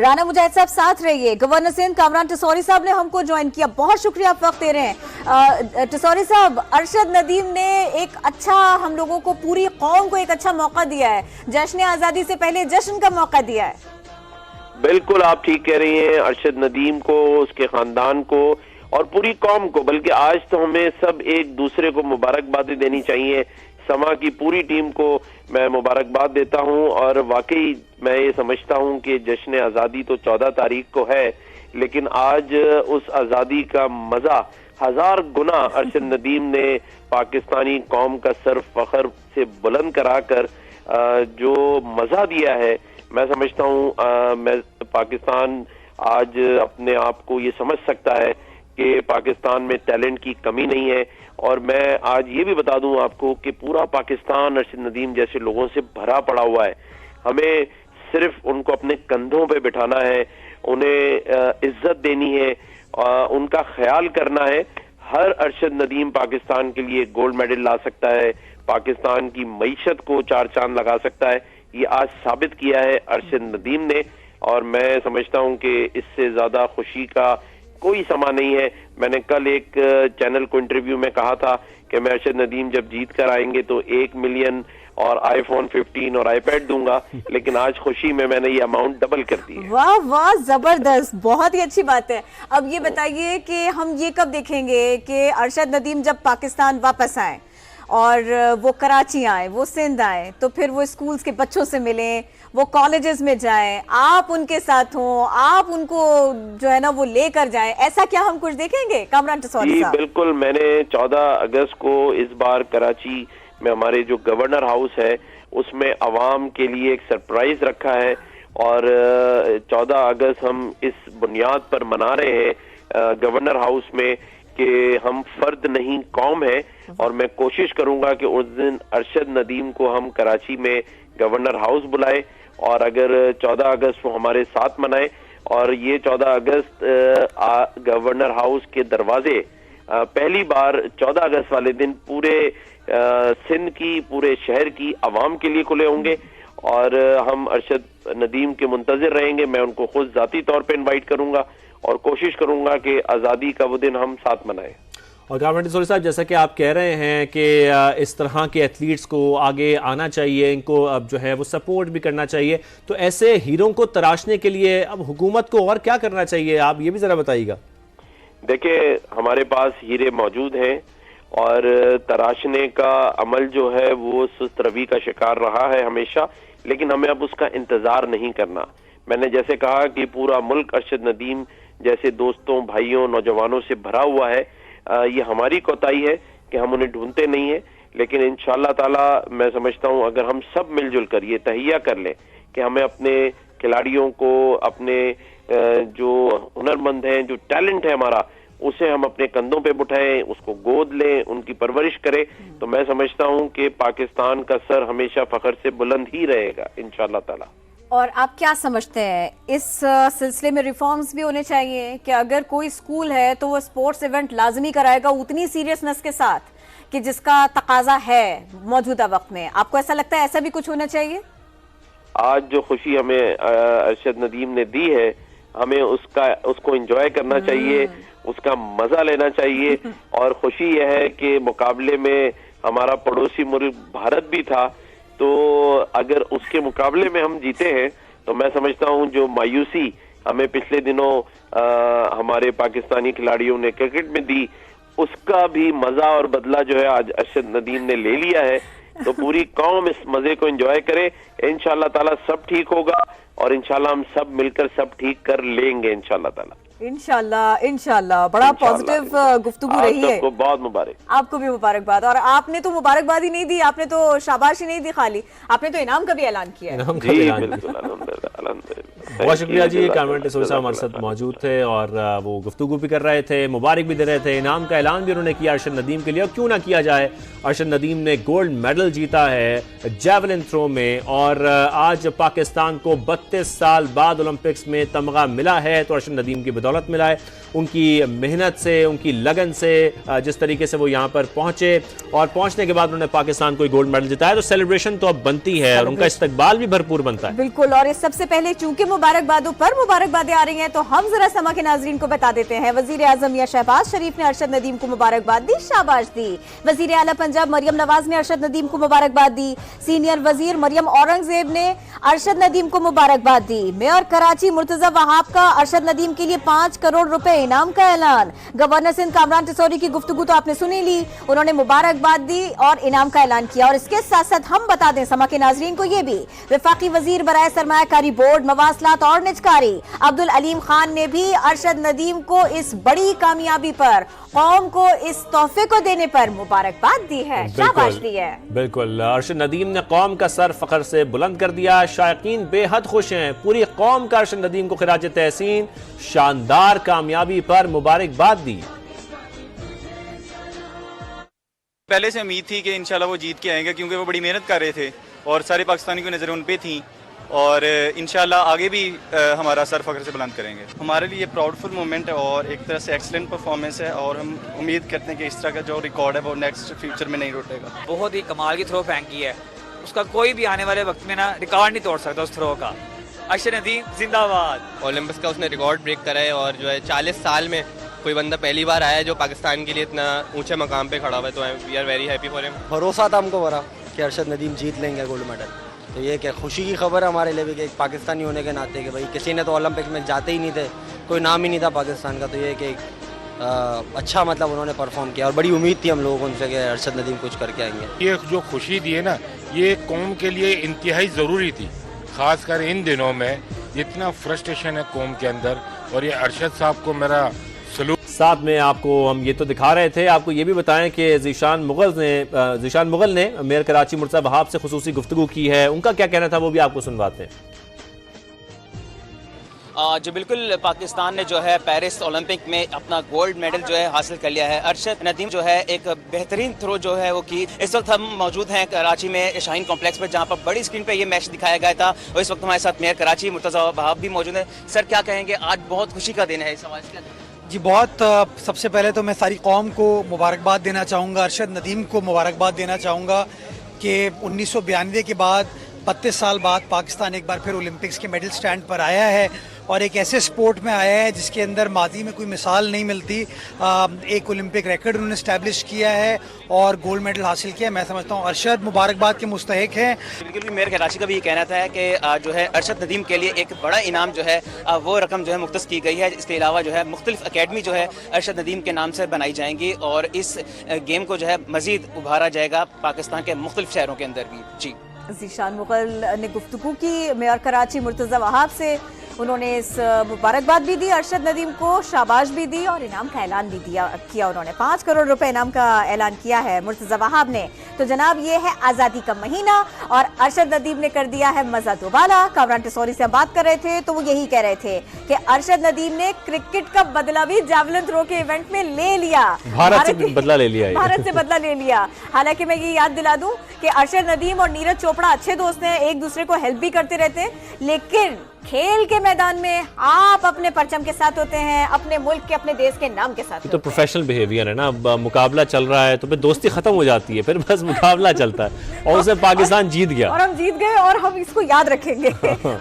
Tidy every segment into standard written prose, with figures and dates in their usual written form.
राना मुजाहिद साहब साथ रहिए। गवर्नर सिंध कामरान टिसौरी साहब ने हमको ज्वाइन किया, बहुत शुक्रिया आप वक्त दे रहे हैं। टिसौरी साहब, अरशद नदीम ने एक अच्छा, हम लोगों को, पूरी कौम को एक अच्छा मौका दिया है, जश्न आजादी से पहले जश्न का मौका दिया है। बिल्कुल आप ठीक कह रही हैं। अरशद नदीम को, उसके खानदान को और पूरी कौम को, बल्कि आज तो हमें सब एक दूसरे को मुबारकबाद देनी चाहिए। समा की पूरी टीम को मैं मुबारकबाद देता हूं और वाकई मैं ये समझता हूं कि जश्न आज़ादी तो 14 तारीख को है, लेकिन आज उस आज़ादी का मजा 1000 गुना अरशद नदीम ने पाकिस्तानी कौम का सर फख्र से बुलंद कराकर जो मजा दिया है, मैं समझता हूं मैं पाकिस्तान आज अपने आप को ये समझ सकता है कि पाकिस्तान में टैलेंट की कमी नहीं है। और मैं आज ये भी बता दूं आपको कि पूरा पाकिस्तान अरशद नदीम जैसे लोगों से भरा पड़ा हुआ है। हमें सिर्फ उनको अपने कंधों पे बिठाना है, उन्हें इज्जत देनी है, उनका ख्याल करना है। हर अरशद नदीम पाकिस्तान के लिए गोल्ड मेडल ला सकता है, पाकिस्तान की मईशत को 4 चांद लगा सकता है। ये आज साबित किया है अरशद नदीम ने, और मैं समझता हूं कि इससे ज्यादा खुशी का कोई समा नहीं है। मैंने कल एक चैनल को इंटरव्यू में कहा था कि मैं अरशद नदीम जब जीत कर आएंगे तो 1 मिलियन और iPhone 15 और iPad दूंगा, लेकिन आज खुशी में मैंने ये अमाउंट डबल कर दी है। वाह वाह, जबरदस्त, बहुत ही अच्छी बात है। अब ये बताइए कि हम ये कब देखेंगे कि अरशद नदीम जब पाकिस्तान वापस आए और वो कराची आए, वो सिंध आए, तो फिर वो स्कूल्स के बच्चों से मिलें, वो कॉलेजेस में जाएं, आप उनके साथ हों, आप उनको जो है ना वो लेकर जाएं, ऐसा क्या हम कुछ देखेंगे कामरान टिसौरी साहब? बिल्कुल। मैंने 14 अगस्त को इस बार कराची में हमारे जो गवर्नर हाउस है उसमें अवाम के लिए एक सरप्राइज रखा है, और 14 अगस्त हम इस बुनियाद पर मना रहे हैं गवर्नर हाउस में कि हम फर्द नहीं कौम है। और मैं कोशिश करूंगा कि उस दिन अरशद नदीम को हम कराची में गवर्नर हाउस बुलाए, और अगर 14 अगस्त को हमारे साथ मनाए। और ये 14 अगस्त गवर्नर हाउस के दरवाजे पहली बार 14 अगस्त वाले दिन पूरे सिंध की, पूरे शहर की आवाम के लिए खुले होंगे, और हम अरशद नदीम के मुंतजिर रहेंगे। मैं उनको खुद जाती तौर पे इनवाइट करूंगा और कोशिश करूंगा कि आज़ादी का वो दिन हम साथ मनाएं। और कामरान टिसौरी साहब, जैसा कि आप कह रहे हैं कि इस तरह के एथलीट्स को आगे आना चाहिए, इनको अब जो है वो सपोर्ट भी करना चाहिए, तो ऐसे हीरों को तराशने के लिए अब हुकूमत को और क्या करना चाहिए, आप ये भी जरा बताइएगा। देखिए, हमारे पास हीरे मौजूद हैं और तराशने का अमल जो है वो सुस्त रवि का शिकार रहा है हमेशा, लेकिन हमें अब उसका इंतजार नहीं करना। मैंने जैसे कहा कि पूरा मुल्क अरशद नदीम जैसे दोस्तों, भाइयों, नौजवानों से भरा हुआ है। ये हमारी कोताही है कि हम उन्हें ढूंढते नहीं है, लेकिन इंशाअल्लाह ताला मैं समझता हूं अगर हम सब मिलजुल कर ये तहिया कर लें कि हमें अपने खिलाड़ियों को, अपने जो हुनरमंद हैं, जो टैलेंट है हमारा, उसे हम अपने कंधों पे उठाएं, उसको गोद लें, उनकी परवरिश करें, तो मैं समझता हूं कि पाकिस्तान का सर हमेशा फख्र से बुलंद ही रहेगा इंशाअल्लाह ताला। और आप क्या समझते हैं, इस सिलसिले में रिफॉर्म्स भी होने चाहिए कि अगर कोई स्कूल है तो वो स्पोर्ट्स इवेंट लाजमी कराएगा उतनी सीरियसनेस के साथ कि जिसका तकाजा है मौजूदा वक्त में? आपको ऐसा लगता है ऐसा भी कुछ होना चाहिए? आज जो खुशी हमें अरशद नदीम ने दी है, हमें उसको एंजॉय करना चाहिए, उसका मजा लेना चाहिए। और खुशी यह है कि मुकाबले में हमारा पड़ोसी मुल्क भारत भी था, तो अगर उसके मुकाबले में हम जीते हैं तो मैं समझता हूं जो मायूसी हमें पिछले दिनों हमारे पाकिस्तानी खिलाड़ियों ने क्रिकेट में दी, उसका भी मजा और बदला जो है आज अरशद नदीम ने ले लिया है। तो पूरी कौम इस मजे को एंजॉय करे, इंशाअल्लाह ताला सब ठीक होगा, और इंशाअल्लाह हम सब मिलकर सब ठीक कर लेंगे इंशाअल्लाह ताला। इंशाल्लाह इंशाल्लाह। बड़ा पॉजिटिव गुफ्तगू रही है। आपको बहुत मुबारक। आपको भी मुबारकबाद। और आपने तो मुबारकबाद ही नहीं दी, आपने तो शाबाशी नहीं दी खाली, आपने तो इनाम का भी ऐलान किया है। बहुत शुक्रिया जी। कामरान टिसौरी साहब हमारे साथ मौजूद थे और वो गुफ्तगू भी कर रहे थे, मुबारक भी दे रहे थे, इनाम का ऐलान भी उन्होंने किया अरशद नदीम के लिए। और क्यों ना किया जाए, अरशद नदीम ने गोल्ड मेडल जीता है जैवलिन थ्रो में, और आज पाकिस्तान को 32 साल बाद ओलंपिक्स में तमगा मिला है तो अरशद नदीम की बदौलत मिला है, उनकी मेहनत से, उनकी लगन से, जिस तरीके से वो यहाँ पर पहुंचे और पहुंचने के बाद उन्होंने पाकिस्तान को गोल्ड मेडल जिताया, तो सेलिब्रेशन तो अब बनती है और उनका इस्तकबाल भी भरपूर बनता है। बिल्कुल। और इस सबसे पहले चूंकि वो मुबारकबादों पर मुबारकबादें आ रही हैं, तो हम जरा समा के नाजरीन को बता देते हैं। वजीर आजम मियां शहबाज शरीफ ने अरशद नदीम को मुबारकबाद दी, शाबाश दी। वजीर आला पंजाब मरियम नवाज ने अरशद नदीम को मुबारकबाद दी। सीनियर वजीर मरियम औरंगजेब ने अरशद नदीम को मुबारकबाद दी। मेयर कराची मुर्तजा वहाब का अरशद नदीम के लिए 5 करोड़ रुपए इनाम का ऐलान। गवर्नर सिंध कामरान टिसौरी की गुफ्तगू तो आपने सुनी ली, उन्होंने मुबारकबाद दी और इनाम का ऐलान किया। और इसके साथ साथ हम बता दें समा के नाजरीन को ये भी, वफाकी वजीर बराए सरमायाकारी बोर्ड, मवासलात और निजकारी अब्दुल अलीम खान ने भी अरशद नदीम को इस बड़ी कामयाबी पर, कौम को इस तोहफे को देने पर मुबारकबाद दी है, शाबाश दी है। बिल्कुल, अरशद नदीम ने कौम का सर फख्र से बुलंद कर दिया। शायकीन बेहद खुश हैं, पूरी कौम का अरशद नदीम को खिराज तहसीन, शानदार कामयाबी पर मुबारकबाद दी। पहले से उम्मीद थी कि इंशाल्लाह वो जीत के आएंगे, क्योंकि वो बड़ी मेहनत कर रहे थे और सारे पाकिस्तानी की नज़रें उन पे थी, और इंशाल्लाह आगे भी हमारा सर फख्र से बुलंद करेंगे। हमारे लिए प्राउडफुल मोमेंट है और एक तरह से एक्सीलेंट परफॉर्मेंस है, और हम उम्मीद करते हैं कि इस तरह का जो रिकॉर्ड है वो नेक्स्ट फ्यूचर में नहीं टूटेगा। बहुत ही कमाल की थ्रो फेंकी है, उसका कोई भी आने वाले वक्त में ना रिकॉर्ड नहीं तोड़ सकता उस थ्रो का। अरशद नदीम जिंदाबाद। ओलंपिक्स का उसने रिकॉर्ड ब्रेक करा है, और जो है 40 साल में कोई बंदा पहली बार आया है जो पाकिस्तान के लिए इतना ऊंचे मकाम पे खड़ा हुआ है, तो we are very happy for him. भरोसा था हमको बड़ा कि अरशद नदीम जीत लेंगे गोल्ड मेडल, तो ये क्या खुशी की खबर है हमारे लिए भी कि एक पाकिस्तानी होने के नाते कि भाई किसी ने तो ओलंपिक्स में जाते ही नहीं थे, कोई नाम ही नहीं था पाकिस्तान का, तो ये कि अच्छा मतलब उन्होंने परफॉर्म किया और बड़ी उम्मीद थी हम लोगों को उनसे कि अरशद नदीम कुछ करके आएंगे। ये जो खुशी दी है ना, ये कौम के लिए इंतहाई ज़रूरी थी, ख़ासकर इन दिनों में जितना फ्रस्ट्रेशन है कौम के अंदर, और ये अरशद साहब को मेरा सलूट। साथ में आपको हम ये तो दिखा रहे थे, आपको ये भी बताएं कि ज़ीशान मुगल ने मेयर कराची मुर्तज़ा वहाब से खुसूसी गुफ्तगू की है, उनका क्या कहना था वो भी आपको सुनवाते हैं। जो बिल्कुल पाकिस्तान ने जो है पेरिस ओलंपिक में अपना गोल्ड मेडल जो है हासिल कर लिया है। अरशद नदीम जो है एक बेहतरीन थ्रो जो है वो की। इस वक्त हम मौजूद हैं कराची में शाहीन कॉम्प्लेक्स पर, जहां पर बड़ी स्क्रीन पे ये मैच दिखाया गया था, और इस वक्त हमारे साथ मेयर कराची मुर्तज़ा वहाब भी मौजूद है। सर क्या कहेंगे, आज बहुत खुशी का दिन है, इस हवाले से जी बहुत सबसे पहले तो मैं सारी कौम को मुबारकबाद देना चाहूँगा, अरशद नदीम को मुबारकबाद देना चाहूँगा कि 1992 के बाद 32 साल बाद पाकिस्तान एक बार फिर ओलंपिक्स के मेडल स्टैंड पर आया है, और एक ऐसे स्पोर्ट में आया है जिसके अंदर माजी में कोई मिसाल नहीं मिलती। एक ओलंपिक रिकॉर्ड उन्होंने इस्टेब्लिश किया है और गोल्ड मेडल हासिल किया। मैं समझता हूँ अरशद मुबारकबाद के मुस्तहिक हैं। बिल्कुल भी मेयर कराची का भी ये कहना था कि जो है अरशद नदीम के लिए एक बड़ा इनाम जो है वो रकम जो है मुख्तस की गई है। इसके अलावा जो है मुख्तलिफ अकेडमी जो है अरशद नदीम के नाम से बनाई जाएंगी, और इस गेम को जो है मजीद उभारा जाएगा पाकिस्तान के मुख्तलिफ शहरों के अंदर भी। जी, ज़ीशान मुगल ने गुफ्तगू की मेयर कराची मुर्तज़ा वहाब से, उन्होंने इस मुबारकबाद भी दी अरशद नदीम को, शाबाश भी दी और इनाम का ऐलान भी किया। उन्होंने 5 करोड़ रुपए इनाम का ऐलान किया है मुर्तज़ा वहाब ने। तो जनाब ये है आज़ादी का महीना, और अरशद नदीम ने कर दिया है मजा दोबारा। कामरान टिसौरी से हम बात कर रहे थे तो वो यही कह रहे थे कि अरशद नदीम ने क्रिकेट का बदला भी जैवलिन थ्रो के इवेंट में ले लिया, भारत से बदला ले लिया। भारत से बदला ले लिया। हालांकि मैं ये याद दिला दूं कि अरशद नदीम और नीरज चोपड़ा अच्छे दोस्त हैं, एक दूसरे को हेल्प भी करते रहते हैं, लेकिन खेल के मैदान में आप अपने परचम के साथ होते हैं, अपने मुल्क के, अपने देश के नाम के साथ। तो प्रोफेशनल बिहेवियर है ना, अब मुकाबला चल रहा है तो फिर दोस्ती खत्म हो जाती है, फिर बस मुकाबला चलता है, और उसमें पाकिस्तान जीत गया और हम जीत गए, और हम इसको याद रखेंगे।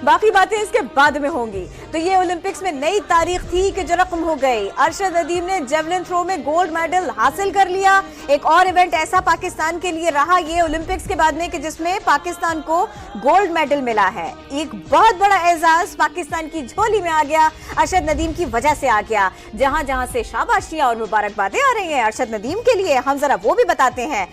बाकी बातें इसके बाद में होंगी। तो ये ओलंपिक्स में नई तारीख थी कि जो रकम हो गई। अरशद नदीम ने जेवलिन थ्रो में गोल्ड मेडल हासिल कर लिया। एक और इवेंट ऐसा पाकिस्तान के लिए रहा ये ओलंपिक्स के बाद में कि जिसमें पाकिस्तान को गोल्ड मेडल मिला है। एक बहुत बड़ा एजाज पाकिस्तान की झोली में आ गया, अरशद नदीम की वजह से आ गया। जहां जहां से शाबाशियां और मुबारकबादें आ रही हैं अरशद नदीम के लिए, हम जरा वो भी बताते हैं।